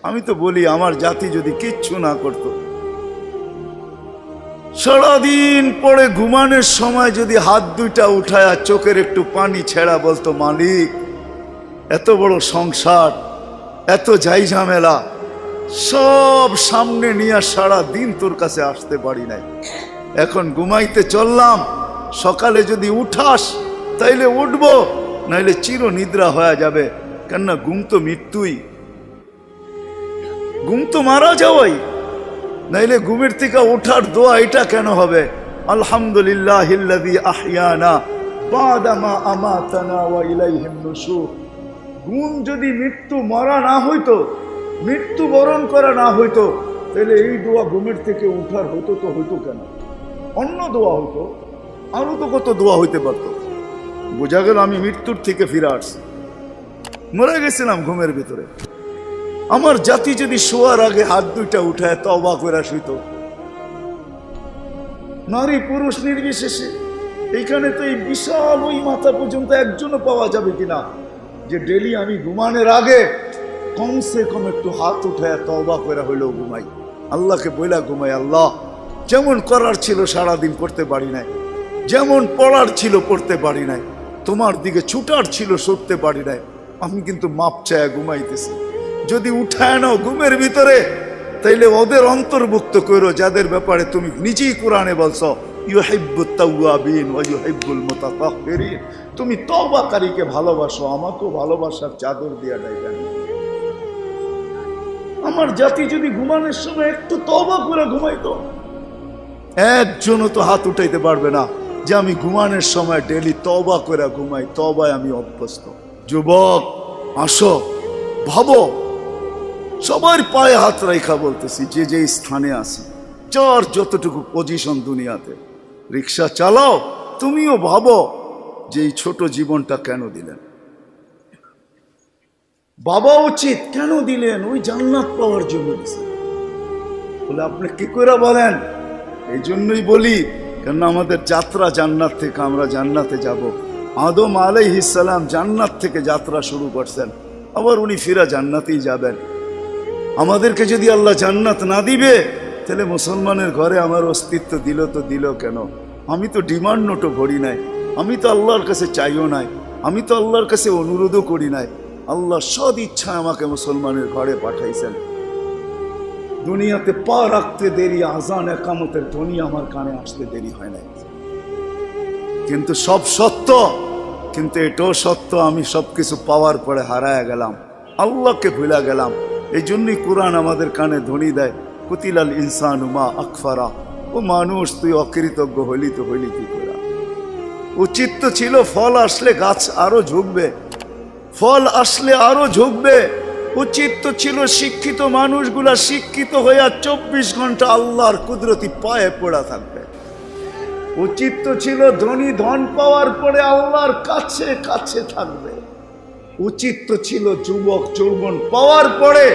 আমি তো বলি আমার জাতি যদি কিচ্ছু না করতো, সারাদিন পরে ঘুমানোর সময় যদি হাত দুইটা উঠায় আর চোখের একটু পানি ছেড়া বলতো, মালিক এত বড় সংসার, এত যাই ঝামেলা সব সামনে নিয়ে সারা দিন তোর কাছে আসতে পারি নাই, এখন ঘুমাইতে চললাম, সকালে যদি উঠাস তাইলে উঠবো, নাইলে চির নিদ্রা হয়ে যাবে। কেননা ঘুম তো মৃত্যুই, ঘুম তো মারা যাওয়াই, নাইলে ঘুমের থেকে ওঠার দোয়া এটা কেন হবে? আলহামদুলিল্লাহিল্লাযী আহইয়ানা বাদা মা আমাতানা ওয়া ইলাইহিন নুশুর। ঘুম যদি মৃত্যু মরা না হইতো, মৃত্যু বরণ করা না হইতো, তাহলে এই দোয়া ঘুমের থেকে উঠার হতো তো হইতো কেন? অন্য দোয়া হইতো, আরো তো কত দোয়া হইতে পারতো। বোঝা গেল আমি মৃত্যুর থেকে ফিরে আসছি, মরে গেছিলাম ঘুমের ভিতরে। আমার জাতি যদি শোয়ার আগে হাত দুইটা উঠায় তওবা করে শুইত, নারী পুরুষ নির্বিশেষে, এইখানে তো এই বিশাল ওই মাথা পর্যন্ত একজনও পাওয়া যাবে কিনা যে ডেলি আমি ঘুমানোর আগে কমসে কম একটু হাত উঠায় তওবা করে হইলেও ঘুমাই, আল্লাহকে বইলা ঘুমাই, আল্লাহ যেমন করার ছিল সারাদিন করতে পারি নাই, যেমন পড়ার ছিল পড়তে পারি নাই, তোমার দিকে ছুটার ছিল ছুটতে পারি নাই, আমি কিন্তু মাপ চায় ঘুমাইতেছি। যদি উঠায় নাও ঘুমের ভিতরে, তাইলে ওদের অন্তর্ভুক্ত করো যাদের ব্যাপারে তুমি নিজেই কোরআনে বলছো ইউহিব্বুত তাওয়াবিন ওয়া ইউহিব্বুল মুতাতাহহিরিন। তুমি তওবাকারীকে ভালোবাসো, আমাকেও ভালোবাসার চাদর দিয়া ডাইবেন। আমার জাতি যদি ঘুমানোর সময় একটু তওবা করে ঘুমাইতো, একজনও তো হাত উঠাইতে পারবে না যে আমি ঘুমানোর সময় ডেলি তওবা করে ঘুমাই, তওবায় আমি অভ্যস্ত। যুবক আসো, ভাবো, সবার পায়ে হাত রাখা বলতেছি, যে যে স্থানে আছি, যার যতটুকু পজিশন দুনিয়াতে, রিক্সা চালাও, তুমিও ভাবো যে এই ছোট জীবনটা কেন দিলেন? বাবা উচিত কেন দিলেন? ওই জান্নাত পাওয়ার জন্য দিলেন। বলে আপনি কি করে বলেন? এই জন্যই বলি, কেন আমাদের যাত্রা জান্নাত থেকে, আমরা জান্নাতে যাব। আদম আলাইহিস সালাম জান্নাত থেকে যাত্রা শুরু করছেন, আবার উনি ফিরা জান্নাতেই যাবেন। আমাদেরকে যদি আল্লাহ জান্নাত না দিবে, তাহলে মুসলমানের ঘরে আমার অস্তিত্ব দিল তো দিল কেন? আমি তো ডিমান্ড নোটও ভরি নাই, আমি তো আল্লাহর কাছে চাইও নাই, আমি তো আল্লাহর কাছে অনুরোধও করি নাই। আল্লাহ সদ ইচ্ছায় আমাকে মুসলমানের ঘরে পাঠাইছেন। দুনিয়াতে পা রাখতে দেরি, আজান একামতের ধ্বনি আমার কানে আসতে দেরি হয় নাই। কিন্তু সব সত্য, কিন্তু এটাও সত্য আমি সবকিছু পাওয়ার পরে হারায় গেলাম, আল্লাহকে ভুলে গেলাম। এই জন্যই কোরআন আমাদের কানে ধ্বনি দেয়, কুতিলাল ইনসানু মা আকফারা। ও মানুষ, তুই অকৃতজ্ঞ হইলি তো হইলি কি করে? উচিত তো ছিল ফল আসলে গাছ আরো ঝুঁকবে, ফল আসলে আরো ঝুঁকবে। উচিত তো ছিল শিক্ষিত মানুষগুলা শিক্ষিত হইয়া 24 ঘন্টা আল্লাহর কুদরতি পায়ে পড়া থাকবে। উচিত তো ছিল ধনী ধন পাওয়ার পরে আল্লাহর কাছে কাছে থাকবে। উচিত তো ছিল যুবক যৌবন পাওয়ার পরে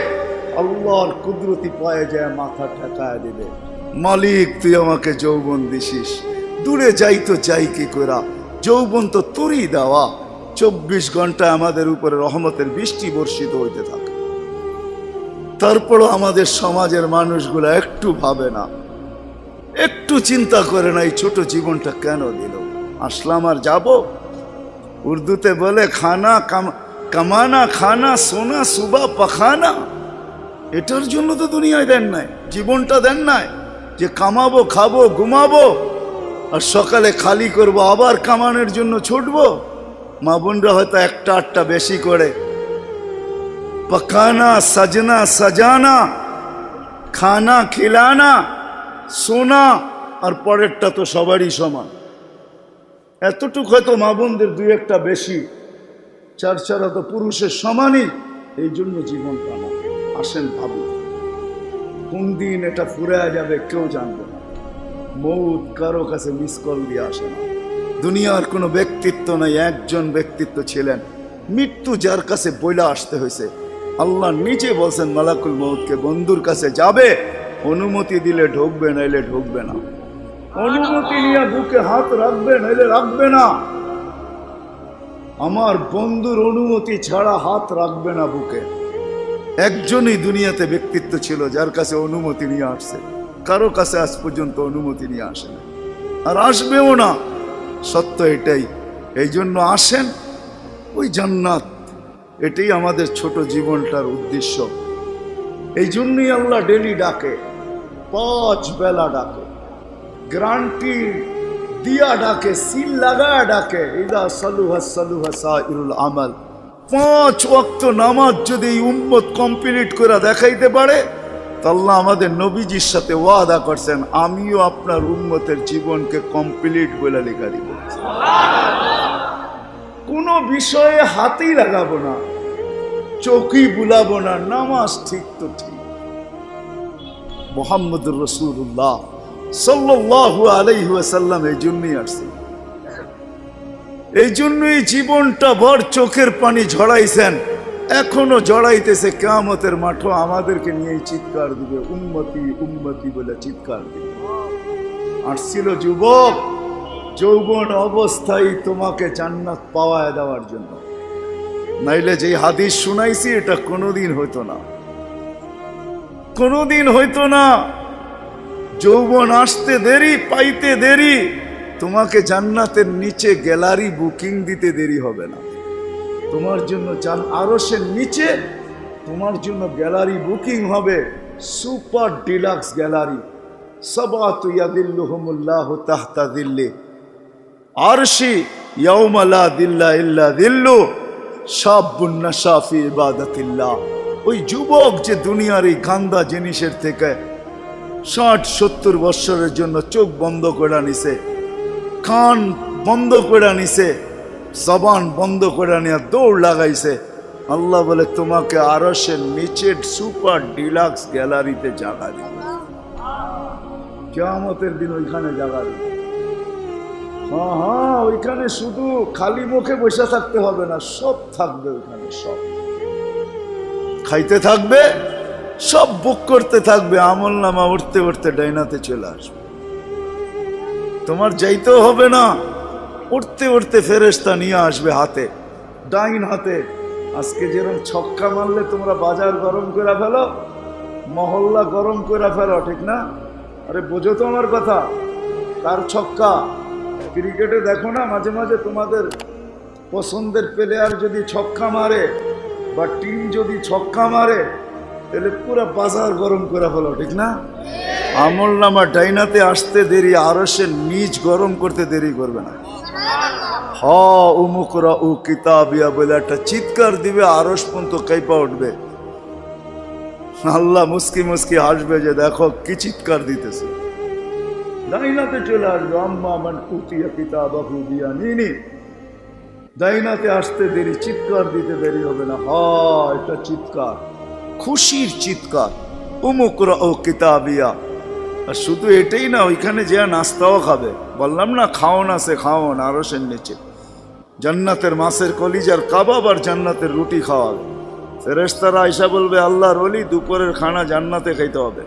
আল্লাহর কুদরতি পায়ে যায় মাথা ঠেকায় দিবে, মালিক তুই আমাকে যৌবন দিছিস, দূরে যাই তো যাই কি করা, যৌবন তো তোরই দেওয়া। 24 ঘন্টা আমাদের উপরে রহমতের বৃষ্টি বর্ষিত হইতে থাকে। তারপরও আমাদের সমাজের মানুষগুলা একটু ভাবে না, একটু চিন্তা করে না এই ছোট জীবনটা কেন দিল। আসলাম আর যাব। উর্দুতে বলে খানা কামানা খানা সোনা সুবা পাখানা। এটার জন্য তো দুনিয়ায় দেন নাই, জীবনটা দেন নাই যে কামাবো, খাবো, ঘুমাবো, আর সকালে খালি করব, আবার কামানোর জন্য ছুটবো। মা বোনরা হয়তো একটা আটটা বেশি করে, পকানা সাজনা সাজানা, খানা খিলানা, সোনা, আর পরেরটা তো সবারই সমান। এতটুক হয়তো মা বোনদের দুই একটা বেশি, চার চারা তো পুরুষের সমানই। এই জন্য জীবনটা না। আসেন ভাবুন, কোন দিন এটা ফুরে যাবে কেউ জানবে না। মৌত কারো কাছে মিস কল দিয়ে আসে না। দুনিয়ার কোনো ব্যক্তিত্ব নাই, একজন ব্যক্তিত্ব ছিলেন, মৃত্যু যার কাছে বইলা আসতে হয়েছে। আল্লাহ নিজে বলছেন মালাকুল মৌতকে, বন্ধুর কাছে যাবে, অনুমতি দিলে ঢুকবে, নাইলে ঢুকবে না। অনুমতি নিয়ে বুকে হাত রাখবে, নাইলে রাখবে না। আমার বন্ধুর অনুমতি ছাড়া হাত রাখবে না বুকে। একজনই দুনিয়াতে ব্যক্তিত্ব ছিল যার কাছে অনুমতি নিয়ে আসছে, কারো কাছে আজ পর্যন্ত অনুমতি নিয়ে আসে না, আর আসবেও না। সত্য এটাই। এই জন্য আসেন, ওই জান্নাত, এটাই আমাদের ছোট জীবনটার উদ্দেশ্য। এই জন্যই আল্লাহ ডেলি ডাকে, 5 বেলা ডাকে, গ্যারান্টি দিয়া ডাকে, সিল লাগায় ডাকে। ইদা সালুহা সালুহা সাইরুল আমাল। 5 ওয়াক্ত নামাজ যদি এই উম্মত কমপ্লিট করে দেখাইতে পারে, তো আল্লাহ আমাদের নবীজির সাথে ওয়াদা করছেন, আমিও আপনার উম্মতের জীবনকে কমপ্লিট বলে লেখা দিব। কোনো বিষয়ে হাতেই লাগাবো না, চোখই বুলাবো না, নামাজ ঠিক তো ঠিক। মুহাম্মদুর রাসূলুল্লাহ সাল্লাল্লাহু আলাইহি ওয়াসাল্লাম এই জন্যই আসছে, এই জন্যই জীবনটা ভর চোখের পানি ঝরাইছেন, এখনো জড়াইতেছে। কিয়ামতের মাঠে আমাদেরকে নিয়ে চিৎকার দিবে, উম্মতি উম্মতি বলে চিৎকার দিবে। আসছিল যুবক, যৌবন অবস্থায় তোমাকে জান্নাত পাওয়ায় দেওয়ার জন্য, নাইলে যে হাদিস শুনাইছি এটা কোনোদিন হইতো না, কোনোদিন হইতো না। যৌবন আসতে দেরি, পাইতে দেরি, তোমাকে জান্নাতের নিচে গ্যালারি বুকিং দিতে দেরি হবে না। তোমার জন্য আরশের নিচে তোমার জন্য গ্যালারি বুকিং হবে, সুপার ডিলাক্স গ্যালারি। সাবাতু ইয়াদিল্লুহুমুল্লাহু তাহতা দিল্লি আরশি ইয়াউমা লা দিল্লা ইল্লা দিল্লু শাবুন নাশা ফি ইবাদাতিল্লাহ। ওই যুবক যে দুনিয়ার এই গান্দা জিনিসের থেকে 60-70 বছরের জন্য চোখ বন্ধ করে নিছে, কান বন্ধ করে নিছে, জবান বন্ধ করে নিয়ে দৌড় লাগাইছে, আল্লাহ বলে তোমাকে আরশের নিচের সুপার ডিলাক্স গ্যালারিতে জায়গা দিবে। কিয়ামতের দিন ওইখানে জায়গা দিবে। হ্যাঁ, ওইখানে শুধু খালি মুখে বসে থাকতে হবে না, সব থাকবে ওইখানে, সব খাইতে থাকবে, সব বুক করতে থাকবে। আমল নামা উঠতে উঠতে ডাইনাতে চলে আসবে, তোমার যাইতেও হবে না, উঠতে উঠতে ফেরেশতা নিয়ে আসবে হাতে, ডাইন হাতে। আজকে যেরকম ছক্কা মারলে তোমরা বাজার গরম করে ফেলো, মহল্লা গরম করে ফেলো, ঠিক না? আরে বোঝো তো আমার কথা, কার ছক্কা? ক্রিকেটে দেখো না মাঝে মাঝে তোমাদের পছন্দের প্লেয়ার যদি ছক্কা মারে বা টিম যদি ছক্কা মারে, তাহলে পুরো বাজার গরম করে ফেলো, ঠিক না? আমল নামা ডাইনাতে আসতে দেরি, আরশের নিচ গরম করতে দেরি করবে না। উমুকরা উ কিতাবিয়া বলে একটা চিৎকার দিবে, আরশ পর্যন্ত কাইপা উঠবে। আল্লাহ মুস্কি মুস্কি হাসবে যে দেখো কি চিৎকার দিতেছে। ডাইনাতে চলে আসবে, আম্মা মান উতিয়া কিতাবাহু বিয়ামিনি। ডাইনাতে আসতে দেরি, চিৎকার দিতে দেরি হবে না। এটা চিৎকার, খুশির চিৎকার, উমুকরা ও কিতাবিয়া। আর শুধু এটাই না, ওইখানে যে নাস্তাও খাবে। বললাম না খাওন আছে, খাওন আরশের নিচে। জান্নাতের মাছের কলিজার কাবাব আর জান্নাতের রুটি খাওয়াবে। ফেরেশতারা আয়সা বলবে আল্লাহর ওলি দুপুরের খানা জান্নাতে খাইতে হবে।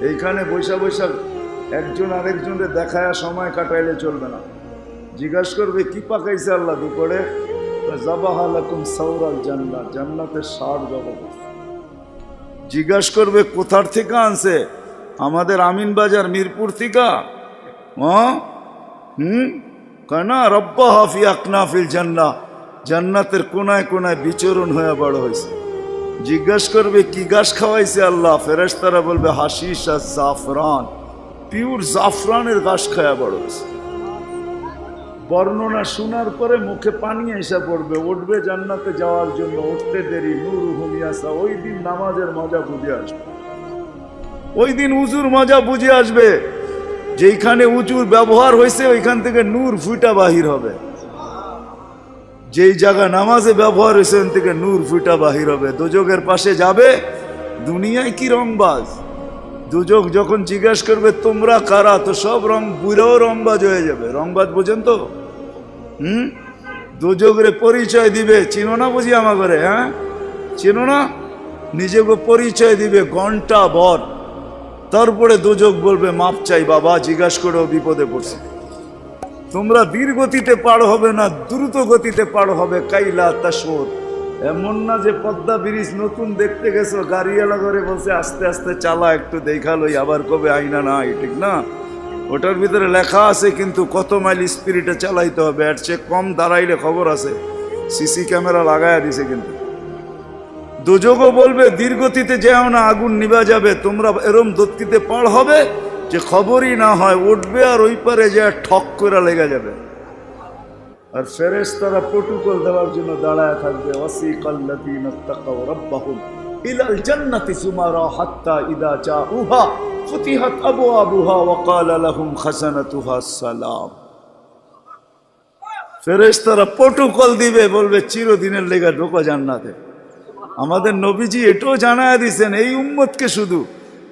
এইখানে বৈশা বৈশা একজন আরেকজনের দেখায় সময় কাটাইলে চলবে না। জিজ্ঞাসা করবে কি পাকাইছে আল্লাহ দুপুরে? জাবাহা লাকুম সাওরাল জান্নাত, জান্নাতের ষাঁড় জবাব। জিজ্ঞাসা করবে কোথার থেকে আনছে? আমাদের আমিন বাজার মিরপুর থেকে। কেনা রব্বা হাফি আকনাফিল জান্নাহ, জান্নাতের কোনায় কোনায় বিচরণ হয়ে বড় হয়েছে। জিজ্ঞাসা করবে কি গাছ খাওয়াইছে আল্লাহ? ফেরেশতারা বলবে হাশিশ আর জাফরান, পিওর জাফরানের গাছ খাওয়া বড় হয়েছে। বর্ণনা শোনার পরে মুখে পানি এসে পড়বে, উঠবে জান্নাতে যাওয়ার জন্য, উঠতে দেরি। নূরুহুম ইয়াসা, ওই দিন নামাজের মজা বুঝে আসবে, ওই দিন উজুর মজা বুঝে আসবে। যেইখানে উজুর ব্যবহার হয়েছে ওইখান থেকে নূর ফুটা বাহির হবে, যেই জায়গা নামাজে ব্যবহার হয়েছে ওখান থেকে নূর ফুটা বাহির হবে। দোজকের পাশে যাবে, দুনিয়ায় কি রংবাজ। দুজক যখন জিজ্ঞাসা করবে তোমরা কারা, তো সব রং বুড়াও রংবাজ হয়ে যাবে। রংবাজ বোঝেন তো? দুজকের পরিচয় দিবে, চিনো না বুঝি আমার ঘরে? হ্যাঁ চিনো না? নিজেকে পরিচয় দিবে ঘন্টা ভর, তারপরে দুজক বলবে মাপ চাই বাবা, জিজ্ঞাসা করেও বিপদে পড়ছে। তোমরা ধীর গতিতে পার হবে না, দ্রুত গতিতে পার হবে। কাইলা তাশউর, এমন না যে পদ্মা ব্রিজ নতুন দেখতে গেছো, গাড়িওয়ালা করে বলছে আস্তে আস্তে চালা, একটু দেখালোই, আবার কবে আইনা নাই, ঠিক না? ওটার ভিতরে লেখা আছে কিন্তু কত মাইল স্পিরিটে চালাইতে হবে, এর চেয়ে কম দাঁড়াইলে খবর আছে, সিসি ক্যামেরা লাগাইয়া দিছে। কিন্তু দুযোগও বলবে দীর্ঘতিতে যেও না, আগুন নিভা যাবে, তোমরা এরম দত্তিতে পার হবে যে খবরই না হয়, উঠবে আর ওই পারে যে ঠক করে লেগে যাবে। আর ফেরেশতারা প্রটোকল দেওয়ার জন্য দাঁড়ায় থাকবে। ওয়াসিকাল্লাযীনা তাকাউ রাব্বাহুম ইলাল জান্নাতি সুমারা হাত্তা ইযা জাউহা ফুতিহাত আবওয়াবুহা ওয়া ক্বালা লাহুম খাজানাতুহা সালাম। ফেরেশতারা প্রটোকল দিবে, বলবে চিরদিনের লেগে ঢোকো জান্নাতে। আমাদের নবীজি এটাও জানায়া দিয়েছেন এই উম্মতকে, শুধু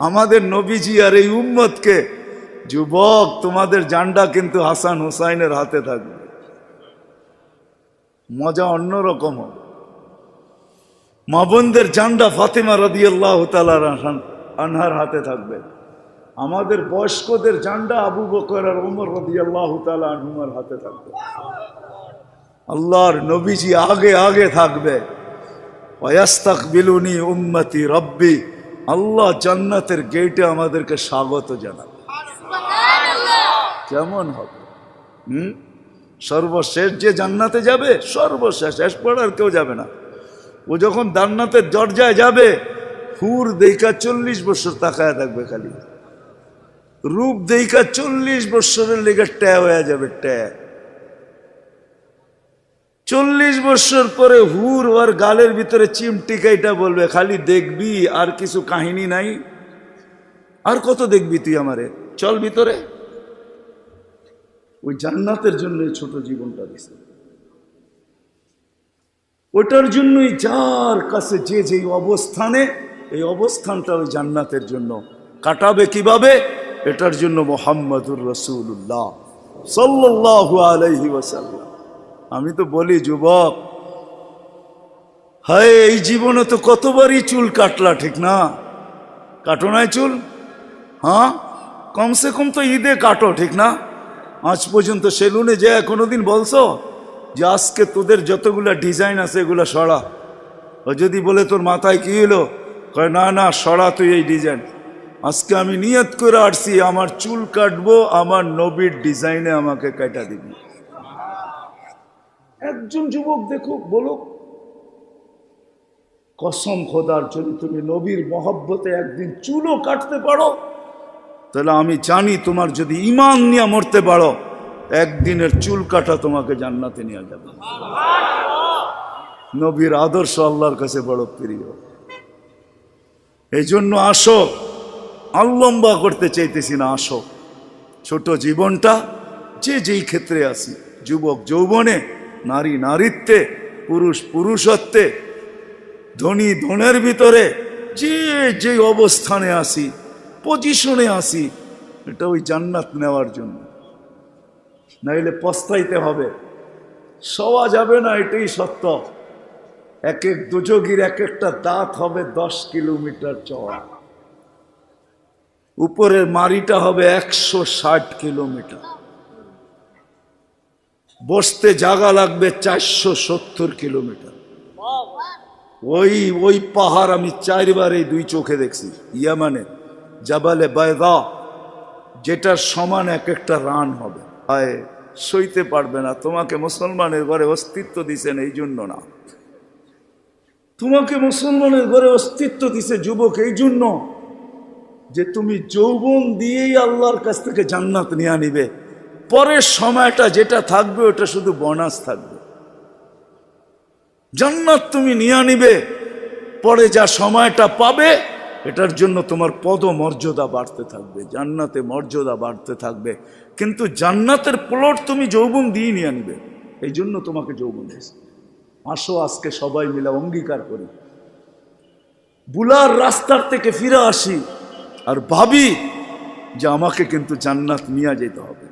আমাদের নবীজি আর এই উম্মতকে, যুবক তোমাদের জান্ডা কিন্তু হাসান হুসাইনের হাতে থাকবে। মজা অন্যরকম হবে। মা বোনদের জান্ডা ফাতেমা রাদিয়াল্লাহু তাআলা আনহার হাতে থাকবে। আমাদের বয়স্কদের জান্ডা আবু বকর আর ওমর রাদিয়াল্লাহু তাআলা আনহুমার হাতে থাকবে। আল্লাহর নবীজি আগে আগে থাকবে। ওয়াস্তাকবিলুনি উম্মতি রব্বি, আল্লাহ জান্নাতের গেটে আমাদেরকে স্বাগত জানাবে। কেমন হবে? সর্বশেষ যে জান্নাতে যাবে, সর্বশেষ, শেষ পড়ার কেউ যাবে না। ও যখন জান্নাতের দরজায় যাবে, হুর দেইকা 40 বছর তাকায় থাকবে, খালি রূপ দেইকা 40 বছরের লেগে ট্যা হয়ে যাবে, ট্যা। 40 বছর পরে হুর ওর গালের ভিতরে চিমটিকাইটা বলবে, খালি দেখবি আর কিছু কাহিনী নাই, আর কত দেখবি তুই আমারে, চল ভিতরে। ওই জান্নাতের জন্য ছোট জীবনটা দিছে। ওটার জন্যই যার কাছে যে যেই অবস্থানে, এই অবস্থানটা ওই জান্নাতের জন্য কাটাবে কিভাবে, এটার জন্য মুহাম্মদুর রাসূলুল্লাহ সাল্লাল্লাহু আলাইহি ওয়াসাল্লাম। আমি তো বলি যুবক, হায় এই জীবনে তো কতবারই চুল কাটলা, ঠিক না? কাটো নাই চুল? হ্যাঁ, কমসে কম তো ঈদে কাটো, ঠিক না? আজ পর্যন্ত সেলুনে যে কোনোদিন বলছো যে আজকে তোদের যতগুলা ডিজাইন আছে এগুলো সরা? ও যদি বলে তোর মাথায় কি হলো, কয় না না সরা তুই এই ডিজাইন। আজকে আমি নিয়ত করে আসছি আমার চুল কাটবো আমার নবীর ডিজাইনে, আমাকে কাটা দিবি। একজন যুবক দেখুক, বলুক কসম খোদার যদি তুমি নবীর মহব্বতে একদিন চুলও কাটতে পারো, তাহলে আমি জানি তোমার যদি ঈমান নিয়ে মরতে পারো, একদিনের চুল কাটা তোমাকে জান্নাতে নিয়ে যাবে। নবীর আদর্শ আল্লাহর কাছে বড় প্রিয়। এই জন্য আসো, লম্বা করতে চাইতেছি না, আসো ছোট জীবনটা যে যেই ক্ষেত্রে আসি, যুবক যৌবনে, নারী নারীত্বে, পুরুষ পুরুষত্বে, ধনী ধনের ভিতরে, যে যে অবস্থানে আসি, পজিশনে আসি, এটা ওই জান্নাত নেওয়ার জন্য। নাইলে পস্তাইতে হবে, সওয়া যাবে না, এটাই সত্য। এক এক দুযোগীর এক একটা দাঁত হবে 10 কিলোমিটার চওড়া, উপরের মারিটা হবে 160 কিলোমিটার, বসতে জায়গা লাগবে 470 কিলোমিটার। ওই পাহাড় আমি 4 বার এই 2 চোখে দেখছি, ইয়ামানে জাবালে বায়দা, যেটার সমান এক একটা রান হবে। হায়, সইতে পারবে না। তোমাকে মুসলমানের ঘরে অস্তিত্ব দিছেন এই জন্য না, তোমাকে মুসলমানের ঘরে অস্তিত্ব দিছে যুবক এই জন্য যে তুমি যৌবন দিয়েই আল্লাহর কাছ থেকে জান্নাত নিয়ে নিবে। পরের সময়টা যেটা থাকবে ওটা শুধু বোনাস থাকবে। জান্নাত তুমি নিয়ে নিবে, পরে যা সময়টা পাবে এটার জন্য তোমার পদমর্যাদা বাড়তে থাকবে, জান্নাতে মর্যাদা বাড়তে থাকবে। কিন্তু জান্নাতের প্লট তুমি যৌবন দিয়ে নিয়ে নিবে, এই জন্য তোমাকে যৌবন দিয়েছে। আসো আজকে সবাই মিলে অঙ্গীকার করি, বুলার রাস্তার থেকে ফিরে আসি আর ভাবি যে আমাকে কিন্তু জান্নাত নিয়ে যেতে হবে।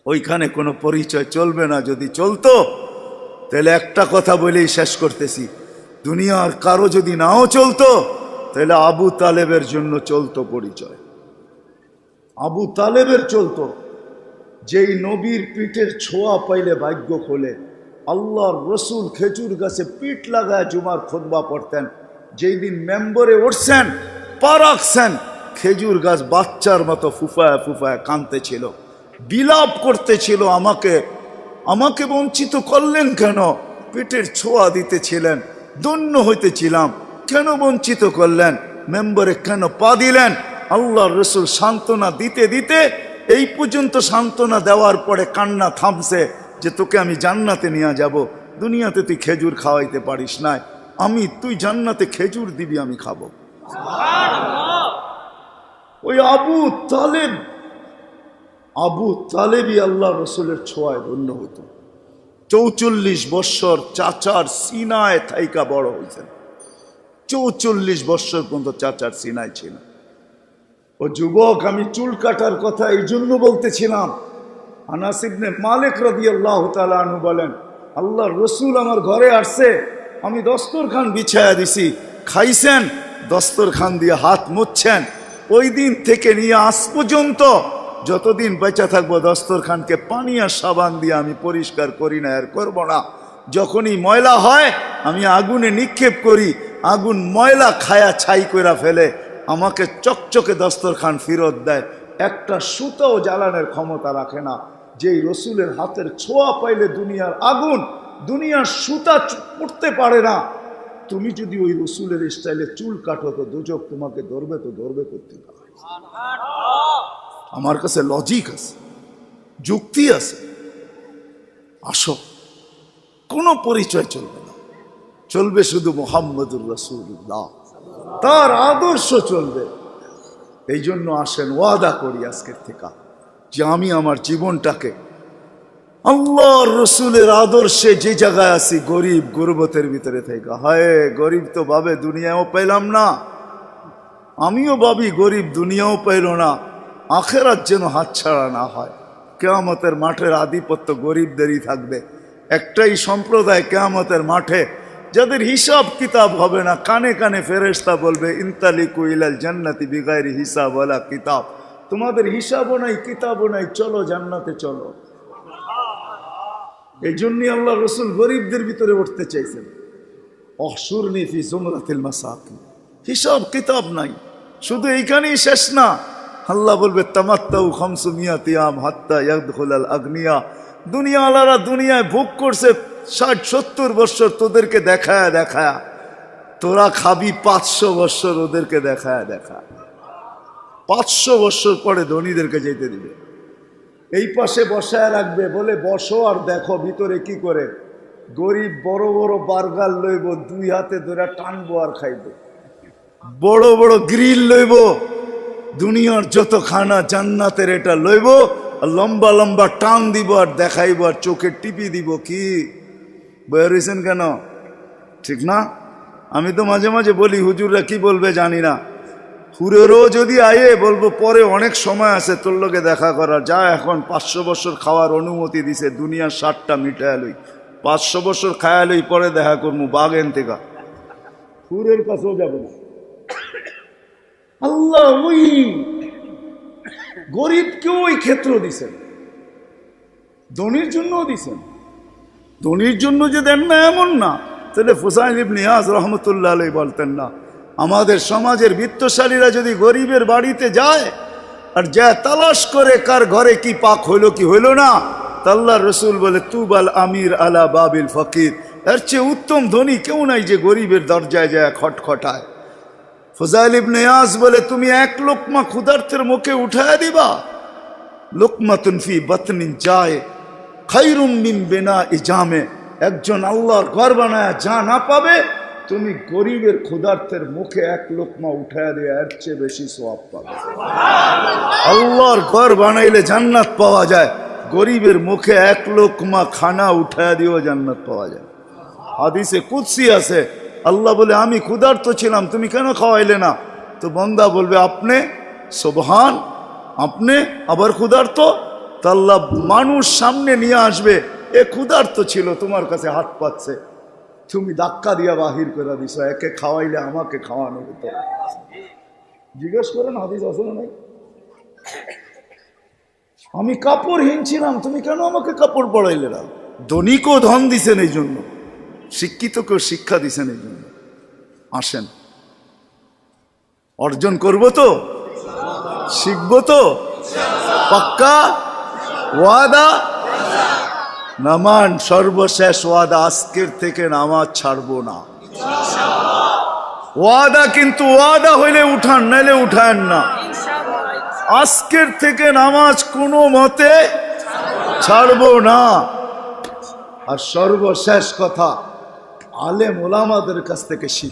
ওইখানে কোনো পরিচয় চলবে না। যদি চলতো তাহলে একটা কথা বলেই শেষ করতেছি, দুনিয়ার কারো যদি নাও চলতো তাহলে আবু তালেবের জন্য চলতো পরিচয়। আবু তালেবের চলতো, যেই নবীর পিঠের ছোঁয়া পাইলে ভাগ্য খোলে, আল্লাহর রসুল খেজুর গাছে পিঠ লাগায় জুমার খুতবা পড়তেন। যেই দিন মেম্বরে উঠছেন, পা রাখছেন, খেজুর গাছ বাচ্চার মতো ফুফায় ফুফায় কাঁদতেছিল, বিলাপ করতেছিল, আমাকে বঞ্চিত করলেন কেন? পেটের ছোঁয়া দিতেছিলেন, ধন্য হইতেছিলাম, কেন বঞ্চিত করলেন? মেম্বরে কেন পা দিলেন? আল্লাহর রসুল সান্ত্বনা দিতে দিতে এই পর্যন্ত সান্ত্বনা দেওয়ার পরে কান্না থামছে যে তোকে আমি জান্নাতে নিয়ে যাব। দুনিয়াতে তুই খেজুর খাওয়াইতে পারিস না, তুই জান্নাতে খেজুর দিবি, আমি খাবো। ওই আবু তালেবই আল্লাহ রসুলের ছোঁয়ায় ধন্য হতো। 44 বৎসর চাচার সিনায় থাইকা বড় হয়েছেন। 44 বৎসর পর্যন্ত চাচার সিনায় ছিল। ও যুবক, আমি চুল কাটার কথা এই জন্য বলতেছিলাম। আনাস ইবনে মালিক রাদিয়াল্লাহু তাআলা আনহু বলেন, আল্লাহর রসুল আমার ঘরে আসছে, আমি দস্তরখান বিছায়া দিছি, খাইছেন, দস্তরখান দিয়ে হাত মুছছেন। ওই দিন থেকে নিয়ে আজ পর্যন্ত যতদিন বেঁচে থাকবো দস্তরখানকে পানি আর সাবান দিয়ে আমি পরিষ্কার করি না, আর করবো না। যখনই ময়লা হয় আমি আগুনে নিক্ষেপ করি, আগুন ময়লা খায়া ছাই করে ফেলে, আমাকে চকচকে দস্তরখান ফেরত দেয়। একটা সুতাও জ্বালানোর ক্ষমতা রাখে না। যেই রসুলের হাতের ছোঁয়া পাইলে দুনিয়ার আগুন, দুনিয়ার সুতা পড়তে পারে না। তুমি যদি ওই রসুলের স্টাইলে চুল কাটো তো দুজক তোমাকে ধরবে, তো ধরবে করতে পারে। আমার কাছে লজিক আছে, যুক্তি আছে। আসো, কোনো পরিচয় চলবে না, চলবে শুধু মুহাম্মদুর রাসূলুল্লাহ, তার আদর্শ চলবে। এই জন্য আসেন, ওয়াদা করি আজকের থেকে যে আমি আমার জীবনটাকে আল্লাহর রসুলের আদর্শে যে জায়গায় আছি, গরিব গুরবতের ভিতরে থেকে, হায় গরিব তো ভাবে দুনিয়াও পেলাম না, আমিও ভাবি গরিব দুনিয়াও পাইল না, আখেরাত যেন হাতছাড়া না হয়। কিয়ামতের মাঠের আধিপত্য গরিবদেরই থাকবে। একটাই সম্প্রদায় কিয়ামতের মাঠে যাদের হিসাব কিতাব হবে না, কানে কানে ফেরেশতা বলবে ইনতালিকু ইলাল জান্নাতি বিগাইরি হিসাব ওয়ালা কিতাব, তোমাদের হিসাবও নাই কিতাবও নাই, চলো জান্নাতে চলো। এই জন্যই আল্লাহ রসুল গরিবদের ভিতরে উঠতে চাইছেন। অহশুরনি ফি জুমরাতিল মাসাকিন, হিসাব কিতাব নাই। শুধু এইখানেই শেষ না, আল্লাহ বলবে তামাত্তাউ 500 আম হাত্তা ইয়াদখুলাল আগনিয়া, দুনিয়াওয়ালারা দুনিয়ায় ভোগ করছে 60-70 বৎসর, তোদেরকে দেখায় দেখায়, তোরা খাবি 500 বৎসর ওদেরকে দেখায় দেখায়। 500 বৎসর পরে ধনীদেরকে যেতে দিবে, এই পাশে বসায় রাখবে, বলে বসো আর দেখো ভিতরে কি করে। গরিব বড় বড় বার্গার লইব, 2 হাতে ধরে টানবো আর খাইব। বড় বড় গ্রিল লইব, দুনিয়ার যত খানা জান্নাতের এটা লইব, আর লম্বা লম্বা টান দিব আর দেখাইব আর চোখে টিপি দিব। কি বেরিয়েছেন কেন? ঠিক না? আমি তো মাঝে মাঝে বলি, হুজুররা কি বলবে জানি না, হুরেরও যদি আয়ে বলবো পরে অনেক সময় আছে তোর লোকে দেখা করার, যা এখন 500 বছর খাওয়ার অনুমতি দিছে, দুনিয়ার 60টা মিটায় লই, 500 বছর খায়া লই, পরে দেখা করবো বাগেন থেকে। হুরের কাছেও যাবে না। আল্লাহ ওই গরিবকেও ওই ক্ষেত্র দিছেন, ধনীর জন্যও দিছেন। ধনীর জন্য যে দেন না এমন না, তাহলে ফুসাইল ইবনে ইয়াজ রহমতুল্লাহ আলাইহি বলতেন না, আমাদের সমাজের বিত্তশালীরা যদি গরিবের বাড়িতে যায় আর যা তালাশ করে কার ঘরে কি পাক হইল কি হইল না, আল্লাহর রসুল বলে তুবাল আমির আলা বাবিল ফকির, এর চেয়ে উত্তম ধনী কেউ নাই যে গরিবের দরজায় যায় খটখটায়। ফুজাইল ইবনে ইয়াজ বলে তুমি 1 লোকমা ক্ষুধার্তের মুখে উঠায় দিবা, লোকমাতুন ফি বাতনিন যায় খায়রুম মিন বিনাই জামে, একজন আল্লাহর ঘর বানায় যা না পাবে, তুমি গরিবের ক্ষুধার্তের মুখে 1 লোকমা উঠায় দিয়ে এর চেয়ে বেশি সওয়াব পাবে। আল্লাহর ঘর বানাইলে জান্নাত পাওয়া যায়, গরিবের মুখে 1 লোকমা খানা উঠায় দিয়েও জান্নাত পাওয়া যায়। হাদিসে কুদসি আছে, আল্লাহ বলে আমি ক্ষুধার্ত ছিলাম, তুমি কেন খাওয়াইলে না? তো বান্দা বলবে আপনি, সুবহান, আপনি আবার ক্ষুধার্ত? তা আল্লাহ মানুষ সামনে নিয়ে আসবে, এ ক্ষুধার্ত ছিল, তোমার কাছে হাত পাচ্ছে, তুমি ধাক্কা দিয়া বাহির করে দিছো, একে খাওয়াইলে আমাকে খাওয়ানো হতো। জিজ্ঞেস করেন হাদিস আছে না নাই? আমি কাপড়হীন ছিলাম, তুমি কেন আমাকে কাপড় পরাইলে না? ধনীকেও ধন দিছেন এই জন্য, শিক্ষিতকেও শিক্ষা দিছেন এই জন্য। আসেন, অর্জন করব তো, শিখবো তো, পাক্কা ওয়াদা? নামান সর্বশেষ ওয়াদা, আজকের থেকে নামাজ ছাড়বো না। ওয়াদা, কিন্তু ওয়াদা হইলে উঠান, নাইলে উঠান না। আজকের থেকে নামাজ কোনো মতে ছাড়বো না। আর সর্বশেষ কথা, আলেম ওলামাদের কাছ থেকে শিখ।